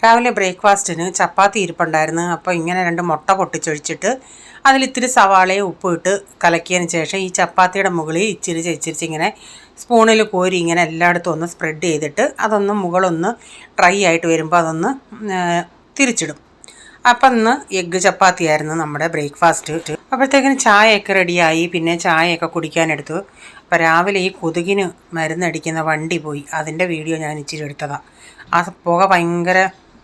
രാവിലെ ബ്രേക്ക്ഫാസ്റ്റിന് ചപ്പാത്തി ഇരിപ്പുണ്ടായിരുന്നു. അപ്പോൾ ഇങ്ങനെ 2 മുട്ട പൊട്ടിച്ചൊഴിച്ചിട്ട് അതിലിത്തിരി സവാളയും ഉപ്പും ഇട്ട് കലക്കിയതിന് ശേഷം ഈ ചപ്പാത്തിയുടെ മുകളിൽ ഇച്ചിരിച്ച് ഇങ്ങനെ സ്പൂണിൽ കോരി ഇങ്ങനെ എല്ലായിടത്തും ഒന്ന് സ്പ്രെഡ് ചെയ്തിട്ട് അതൊന്ന് മുകളൊന്ന് ഡ്രൈ ആയിട്ട് വരുമ്പോൾ അതൊന്ന് തിരിച്ചിടും. അപ്പം ഇന്ന് എഗ്ഗ് ചപ്പാത്തിയായിരുന്നു നമ്മുടെ ബ്രേക്ക്ഫാസ്റ്റ്. അപ്പോഴത്തേക്കിന് ചായയൊക്കെ റെഡിയായി. പിന്നെ ചായയൊക്കെ കുടിക്കാനെടുത്തു. അപ്പോൾ രാവിലെ ഈ കൊതുകിന് മരുന്നടിക്കുന്ന വണ്ടി പോയി. അതിൻ്റെ വീഡിയോ ഞാൻ ഇച്ചിരി എടുത്തതാണ്. ആ പുക ഭയങ്കര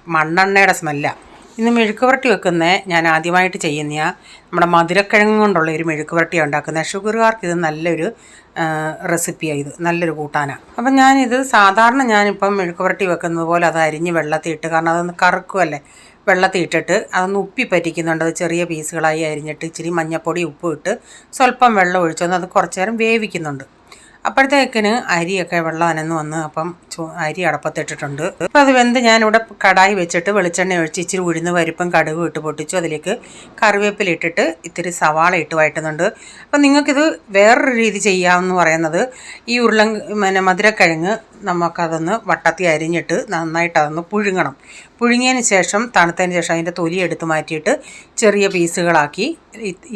മണ്ണെണ്ണയുടെ സ്മെല്ലാണ്. ഇന്ന് മെഴുക്ക് പുരട്ടി വെക്കുന്നത് ഞാൻ ആദ്യമായിട്ട് ചെയ്യുന്ന നമ്മുടെ മധുരക്കിഴങ്ങ് കൊണ്ടുള്ള ഒരു മെഴുക്ക് പുരട്ടി ഉണ്ടാക്കുന്നത്. ഷുഗറുകാർക്ക് ഇത് നല്ലൊരു റെസിപ്പിയാണ്, ഇത് നല്ലൊരു കൂട്ടാനാണ്. അപ്പം ഞാനിപ്പം മെഴുക്ക് പുരട്ടി വെക്കുന്നത് പോലെ അത് അരിഞ്ഞ് വെള്ളത്തിൽ ഇട്ട്, കാരണം അതൊന്ന് കറുക്കുമല്ലേ, വെള്ളത്തിൽ ഇട്ടിട്ട് അതൊന്ന് ഉപ്പി പറ്റിക്കുന്നുണ്ട്. അത് ചെറിയ പീസുകളായി അരിഞ്ഞിട്ട് ഇച്ചിരി മഞ്ഞൾപ്പൊടി ഉപ്പും ഇട്ട് സ്വല്പം വെള്ളം ഒഴിച്ചൊന്ന് അത് കുറച്ച് നേരം വേവിക്കുന്നുണ്ട്. അപ്പോഴത്തേക്കിന് അരിയൊക്കെ വെള്ളം അനന്ന് വന്ന് അപ്പം അരി അടപ്പത്തിട്ടിട്ടുണ്ട്. അപ്പോൾ അത് വെന്ത് ഞാനിവിടെ കടായി വെച്ചിട്ട് വെളിച്ചെണ്ണ ഒഴിച്ച് ഇച്ചിരി ഉഴുന്ന് പരിപ്പും കടുകും ഇട്ട് പൊട്ടിച്ചു. അതിലേക്ക് കറിവേപ്പില ഇട്ടിട്ട് ഇത്തിരി സവാള ഇട്ട് വഴറ്റുന്നുണ്ട്. അപ്പം നിങ്ങൾക്കിത് വേറൊരു രീതി ചെയ്യാമെന്ന് പറയുന്നത്, ഈ മധുരക്കിഴങ്ങ് നമുക്കതൊന്ന് വട്ടത്തി അരിഞ്ഞിട്ട് നന്നായിട്ട് അതൊന്ന് പുഴുങ്ങണം. പുഴുങ്ങിയതിന് ശേഷം തണുത്തതിന് ശേഷം അതിൻ്റെ തൊലി എടുത്ത് മാറ്റിയിട്ട് ചെറിയ പീസുകളാക്കി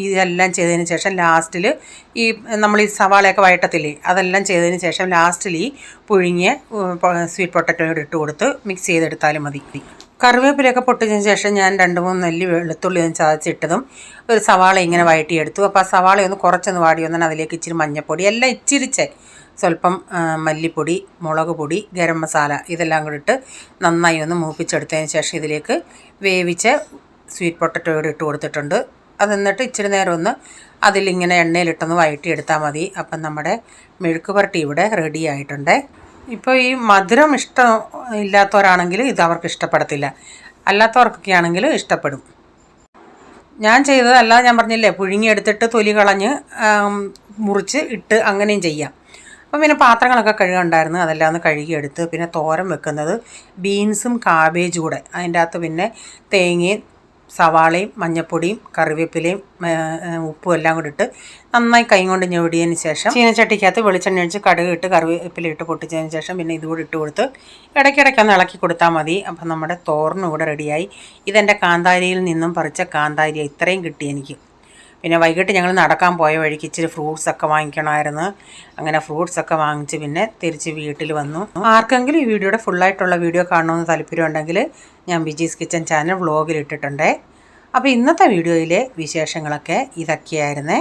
ഇതെല്ലാം ചെയ്തതിന് ശേഷം ലാസ്റ്റിൽ ഈ നമ്മൾ ഈ സവാളയൊക്കെ വഴറ്റത്തില്ലേ, അതെല്ലാം ചെയ്തതിന് ശേഷം ലാസ്റ്റിൽ ഈ പുഴുങ്ങിയ സ്വീറ്റ് പൊട്ടറ്റോയോട് ഇട്ട് കൊടുത്ത് മിക്സ് ചെയ്തെടുത്താലും മതി. കറിവേപ്പിലൊക്കെ പൊട്ടിച്ചതിന് ശേഷം ഞാൻ 2-3 നെല്ലി വെളുത്തുള്ളി ഒന്ന് ചതച്ചിട്ടതും ഒരു സവാള ഇങ്ങനെ വഴറ്റിയെടുത്തു. അപ്പോൾ ആ സവാളയൊന്ന് കുറച്ചൊന്ന് വാടി വന്നാൽ അതിലേക്ക് ഇച്ചിരി മഞ്ഞൾപ്പൊടി എല്ലാം ഇച്ചിരിച്ച് സ്വല്പം മല്ലിപ്പൊടി, മുളക് പൊടി, ഗരം മസാല ഇതെല്ലാം കൂടി ഇട്ട് നന്നായി ഒന്ന് മൂപ്പിച്ചെടുത്തതിന് ശേഷം ഇതിലേക്ക് വേവിച്ച സ്വീറ്റ് പൊട്ടറ്റോയോട് ഇട്ട് കൊടുത്തിട്ടുണ്ട്. അത് എന്നിട്ട് ഇച്ചിരി നേരം ഒന്ന് അതിലിങ്ങനെ എണ്ണയിലിട്ടൊന്ന് വഴറ്റിയെടുത്താൽ മതി. അപ്പം നമ്മുടെ മെഴുക്ക് പുരട്ടി ഇവിടെ റെഡി ആയിട്ടുണ്ട്. ഇപ്പോൾ ഈ മധുരം ഇല്ലാത്തവരാണെങ്കിൽ ഇത് അവർക്ക് ഇഷ്ടപ്പെടത്തില്ല, അല്ലാത്തവർക്കൊക്കെ ആണെങ്കിൽ ഇഷ്ടപ്പെടും. ഞാൻ ചെയ്തത് അല്ലാതെ ഞാൻ പറഞ്ഞില്ലേ, പുഴുങ്ങിയെടുത്തിട്ട് തൊലി കളഞ്ഞ് മുറിച്ച് ഇട്ട് അങ്ങനെയും ചെയ്യാം. അപ്പം പിന്നെ പാത്രങ്ങളൊക്കെ കഴുകുണ്ടായിരുന്നു, അതെല്ലാം ഒന്ന് കഴുകിയെടുത്ത് പിന്നെ തോരൻ വെക്കുന്നത് ബീൻസും കാബേജും കൂടെ, അതിൻ്റെ അകത്ത് പിന്നെ തേങ്ങയും സവാളയും മഞ്ഞൾപ്പൊടിയും കറിവേപ്പിലയും ഉപ്പും എല്ലാം കൂടി ഇട്ട് നന്നായി കൈ കൊണ്ട് ഞെവിടിയതിന് ശേഷം ചീനച്ചട്ടിക്കകത്ത് വെളിച്ചെണ്ണ ഒഴിച്ച് കടുക് ഇട്ട് കറിവേപ്പില ഇട്ട് പൊട്ടിച്ചതിന് ശേഷം പിന്നെ ഇതുകൂടി ഇട്ട് കൊടുത്ത് ഇടയ്ക്കിടയ്ക്കൊന്ന് ഇളക്കി കൊടുത്താൽ മതി. അപ്പം നമ്മുടെ തോരനും ഇവിടെ റെഡിയായി. ഇതെൻ്റെ കാന്താരിയിൽ നിന്നും പറിച്ച കാന്താരി, ഇത്രയും കിട്ടി എനിക്ക്. പിന്നെ വൈകിട്ട് ഞങ്ങൾ നടക്കാൻ പോയ വഴിക്ക് ഇച്ചിരി ഫ്രൂട്ട്സൊക്കെ വാങ്ങിക്കണമായിരുന്നു. അങ്ങനെ ഫ്രൂട്ട്സൊക്കെ വാങ്ങിച്ച് പിന്നെ തിരിച്ച് വീട്ടിൽ വന്നു. ആർക്കെങ്കിലും ഈ വീഡിയോയുടെ ഫുള്ളായിട്ടുള്ള വീഡിയോ കാണണമെന്ന് താല്പര്യമുണ്ടെങ്കിൽ ഞാൻ ബിജീസ് കിച്ചൻ ചാനൽ വ്ളോഗിൽ ഇട്ടിട്ടുണ്ട്. അപ്പോൾ ഇന്നത്തെ വീഡിയോയിലെ വിശേഷങ്ങളൊക്കെ ഇതൊക്കെയായിരുന്നേ.